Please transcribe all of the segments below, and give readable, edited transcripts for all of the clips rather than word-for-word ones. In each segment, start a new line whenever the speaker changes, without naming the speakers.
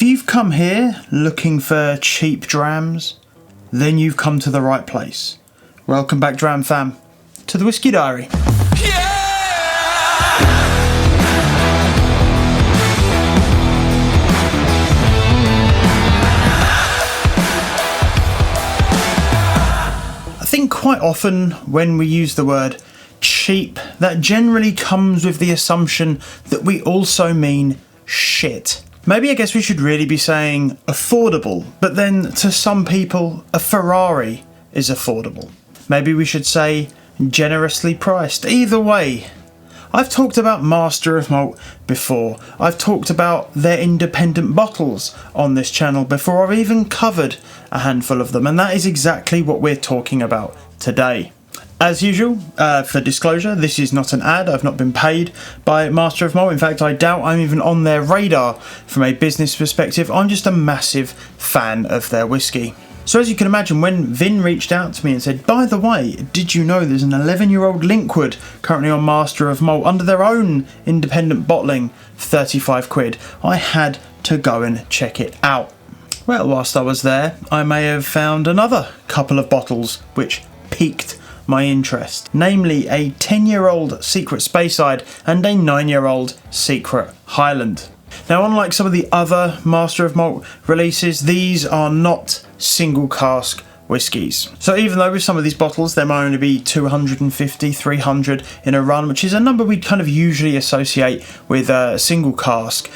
If you've come here looking for cheap drams, then you've come to the right place. Welcome back, Dram fam, to the Whiskey Diary. I think quite often when we use the word cheap, that generally comes with the assumption that we also mean shit. Maybe I guess we should really be saying affordable, but then to some people a Ferrari is affordable. Maybe we should say generously priced. Either way, I've talked about Master of Malt before. I've talked about their independent bottles on this channel before. I've even covered a handful of them, and that is exactly what we're talking about today. As usual, for disclosure, this is not an ad. I've not been paid by Master of Malt. In fact, I doubt I'm even on their radar from a business perspective. I'm just a massive fan of their whiskey. So as you can imagine, when Vin reached out to me and said, by the way, did you know there's an 11-year-old Linkwood currently on Master of Malt under their own independent bottling, 35 quid, I had to go and check it out. Well, whilst I was there, I may have found another couple of bottles which piqued my interest, namely a 10-year-old Secret Speyside and a 9-year-old Secret Highland. Now, unlike some of the other Master of Malt releases, these are not single cask whiskies. So even though with some of these bottles there might only be 250, 300 in a run, which is a number we'd kind of usually associate with a single cask,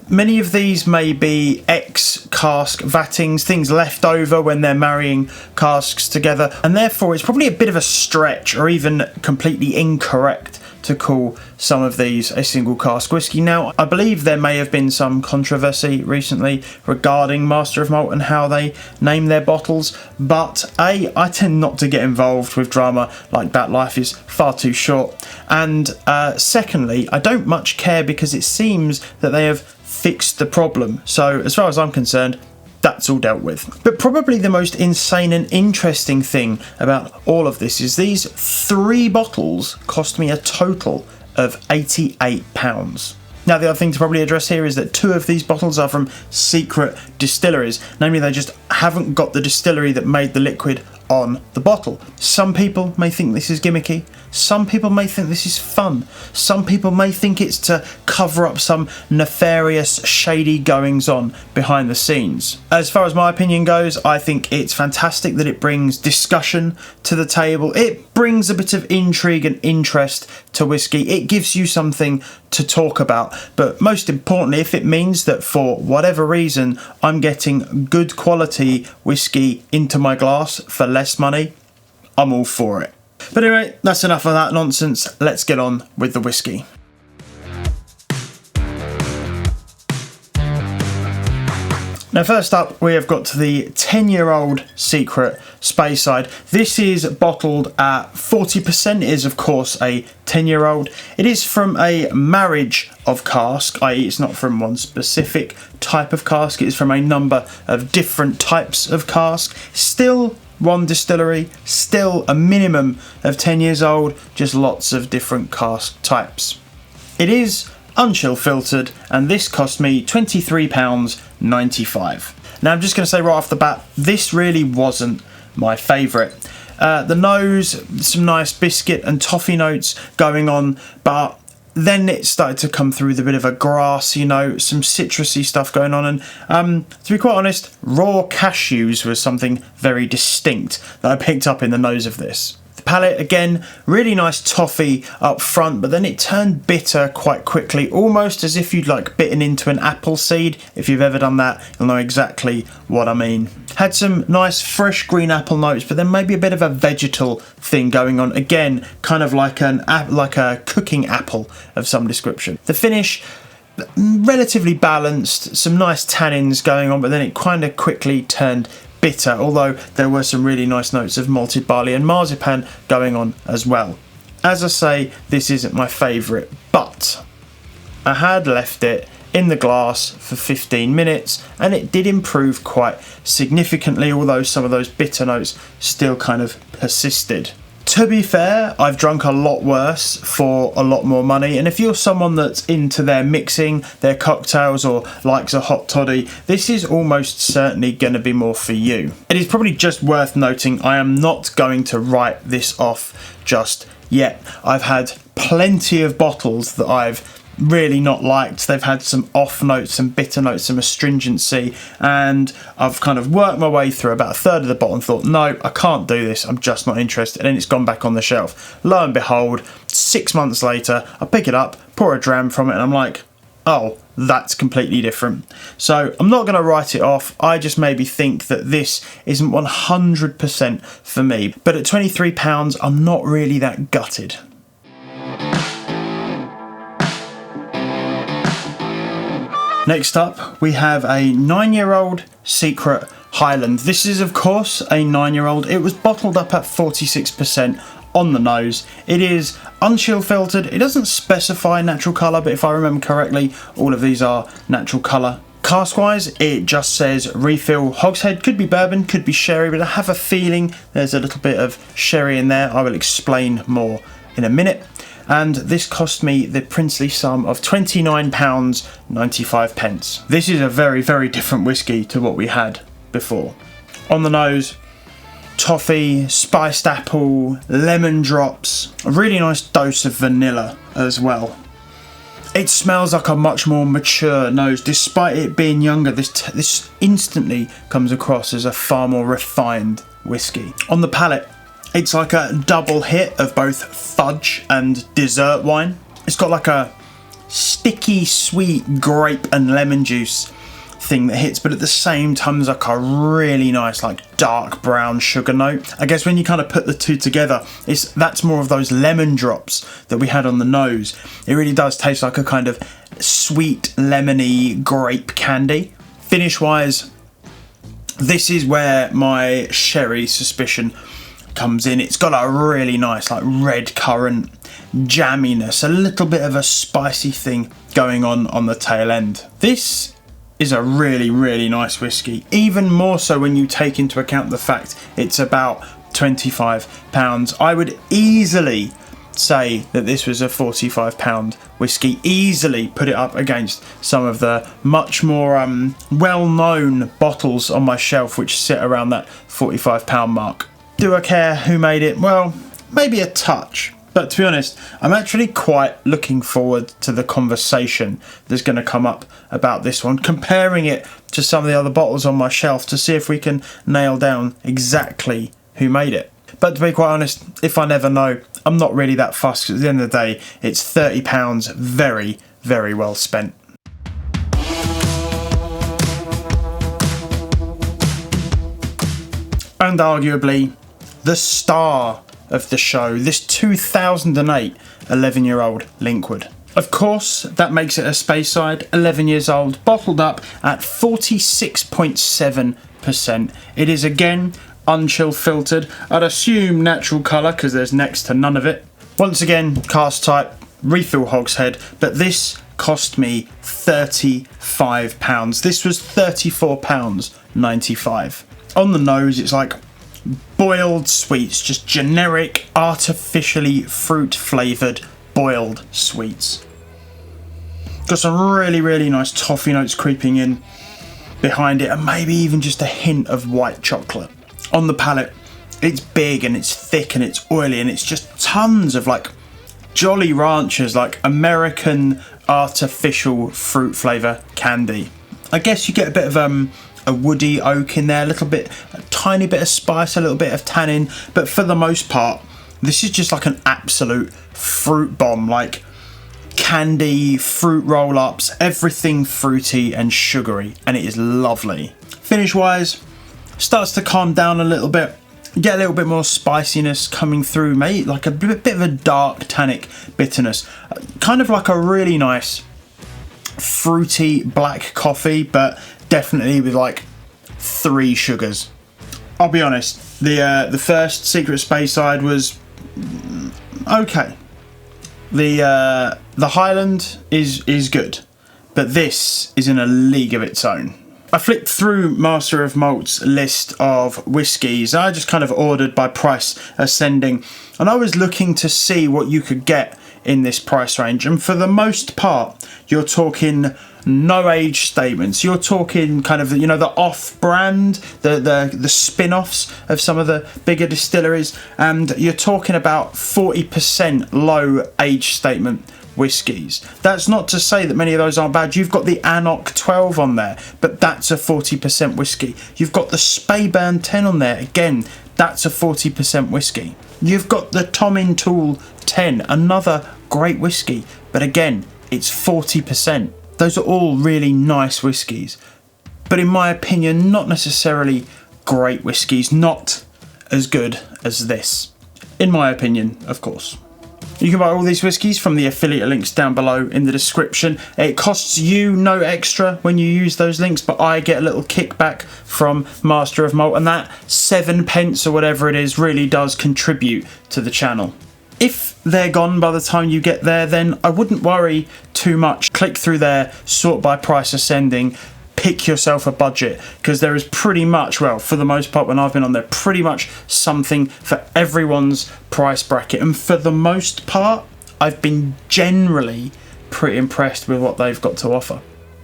many of these may be ex-cask vattings, things left over when they're marrying casks together, and therefore it's probably a bit of a stretch or even completely incorrect to call some of these a single cask whisky. Now, I believe there may have been some controversy recently regarding Master of Malt and how they name their bottles, but I tend not to get involved with drama like that. Life is far too short. And secondly, I don't much care because it seems that they have fixed the problem. So as far as I'm concerned, that's all dealt with. But probably the most insane and interesting thing about all of this is these 3 bottles cost me a total of £88. Now, the other thing to probably address here is that 2 of these bottles are from secret distilleries. Namely, they just haven't got the distillery that made the liquid on the bottle. Some people may think this is gimmicky. Some people may think this is fun. Some people may think it's to cover up some nefarious, shady goings on behind the scenes. As far as my opinion goes, I think it's fantastic that it brings discussion to the table. It brings a bit of intrigue and interest to whiskey. It gives you something to talk about. But most importantly, if it means that for whatever reason I'm getting good quality whiskey into my glass for less money, I'm all for it. But anyway, that's enough of that nonsense. Let's get on with the whiskey. Now, first up, we have got to the 10-year-old Secret Speyside. This is bottled at 40%. It is, of course, a 10-year-old. It is from a marriage of cask, i.e. it's not from one specific type of cask. It's from a number of different types of cask. Still one distillery, still a minimum of 10 years old, just lots of different cask types. It is unchill filtered, and this cost me £23.95. Now, I'm just going to say right off the bat, this really wasn't my favourite. The nose, some nice biscuit and toffee notes going on, but then it started to come through with a bit of a grassy note, some citrusy stuff going on, and to be quite honest, raw cashews was something very distinct that I picked up in the nose of this. The palate, again, really nice toffee up front, but then it turned bitter quite quickly, almost as if you'd like bitten into an apple seed. If you've ever done that, you'll know exactly what I mean. Had some nice fresh green apple notes, but then maybe a bit of a vegetal thing going on. Again, kind of like a cooking apple of some description. The finish, relatively balanced, some nice tannins going on, but then it kind of quickly turned bitter, although there were some really nice notes of malted barley and marzipan going on as well. As I say, this isn't my favourite, but I had left it in the glass for 15 minutes and it did improve quite significantly, although some of those bitter notes still kind of persisted. To be fair, I've drunk a lot worse for a lot more money, and if you're someone that's into their mixing, their cocktails, or likes a hot toddy, this is almost certainly going to be more for you. It is probably just worth noting I am not going to write this off just yet. I've had plenty of bottles that I've really not liked. They've had some off notes, some bitter notes, some astringency, and I've kind of worked my way through about a third of the bottle and thought, no, I can't do this, I'm just not interested, and it's gone back on the shelf. Lo and behold, 6 months later, I pick it up, pour a dram from it, and I'm like, oh, that's completely different. So I'm not going to write it off. I just maybe think that this isn't 100% for me, but at £23 I'm not really that gutted. Next up, we have a 9-year-old Secret Highland. This is, of course, a 9-year-old. It was bottled up at 46% on the nose. It is unchill filtered. It doesn't specify natural colour, but if I remember correctly, all of these are natural colour. Cask-wise, it just says refill hogshead. Could be bourbon, could be sherry, but I have a feeling there's a little bit of sherry in there. I will explain more in a minute. And this cost me the princely sum of £29.95. This is a very, very different whiskey to what we had before. On the nose, toffee, spiced apple, lemon drops, a really nice dose of vanilla as well. It smells like a much more mature nose. Despite it being younger, this instantly comes across as a far more refined whiskey. On the palate, it's like a double hit of both fudge and dessert wine. It's got like a sticky, sweet grape and lemon juice thing that hits, but at the same time there's like a really nice like dark brown sugar note. I guess when you kind of put the two together, that's more of those lemon drops that we had on the nose. It really does taste like a kind of sweet, lemony grape candy. Finish wise, this is where my sherry suspicion comes in. It's got a really nice like red currant jamminess, a little bit of a spicy thing going on the tail end. This is a really, really nice whiskey, even more so when you take into account the fact it's about £25. I would easily say that this was a £45 whiskey, easily put it up against some of the much more well-known bottles on my shelf which sit around that £45 mark. Do I care who made it? Well, maybe a touch. But to be honest, I'm actually quite looking forward to the conversation that's going to come up about this one, comparing it to some of the other bottles on my shelf to see if we can nail down exactly who made it. But to be quite honest, if I never know, I'm not really that fussed, because at the end of the day, it's £30 very, very well spent. And arguably the star of the show, this 2008 11-year-old Linkwood. Of course, that makes it a Speyside, 11 years old, bottled up at 46.7%. It is again unchill filtered. I'd assume natural colour because there's next to none of it. Once again, cask type, refill hogshead, but this cost me £35. This was £34.95. On the nose, it's like boiled sweets, just generic, artificially fruit flavoured boiled sweets. Got some really, really nice toffee notes creeping in behind it, and maybe even just a hint of white chocolate. On the palate, it's big and it's thick and it's oily, and it's just tons of like Jolly Ranchers, like American artificial fruit flavour candy. I guess you get a bit of a woody oak in there, a tiny bit of spice, a little bit of tannin, but for the most part, this is just like an absolute fruit bomb, like candy, fruit roll-ups, everything fruity and sugary, and it is lovely. Finish-wise, starts to calm down a little bit, get a little bit more spiciness coming through, maybe like a bit of a dark tannic bitterness, kind of like a really nice fruity black coffee, but definitely with like 3 sugars. I'll be honest, the first Secret Speyside was okay. The Highland is good, but this is in a league of its own. I flicked through Master of Malt's list of whiskies. I just kind of ordered by price ascending, and I was looking to see what you could get in this price range, and for the most part you're talking no age statements. You're talking kind of, you know, the off-brand, the spin-offs of some of the bigger distilleries, and you're talking about 40% low age statement whiskies. That's not to say that many of those aren't bad. You've got the Annock 12 on there, but that's a 40% whiskey. You've got the Speyburn 10 on there, again, that's a 40% whiskey. You've got the Tomin Tool 10, another great whiskey, but again, it's 40%. Those are all really nice whiskies, but in my opinion, not necessarily great whiskies, not as good as this. In my opinion, of course. You can buy all these whiskies from the affiliate links down below in the description. It costs you no extra when you use those links, but I get a little kickback from Master of Malt, and that 7 pence or whatever it is really does contribute to the channel. If they're gone by the time you get there, then I wouldn't worry too much. Click through there, sort by price ascending, pick yourself a budget, because there is pretty much, well, for the most part when I've been on there, pretty much something for everyone's price bracket, and for the most part I've been generally pretty impressed with what they've got to offer.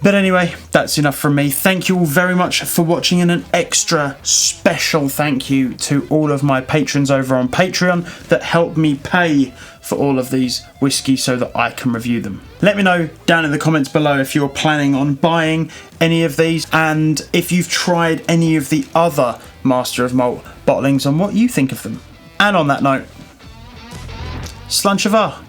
But anyway, that's enough from me. Thank you all very much for watching, and an extra special thank you to all of my patrons over on Patreon that help me pay for all of these whiskies so that I can review them. Let me know down in the comments below if you're planning on buying any of these, and if you've tried any of the other Master of Malt bottlings and what you think of them. And on that note, Slàinte mhath.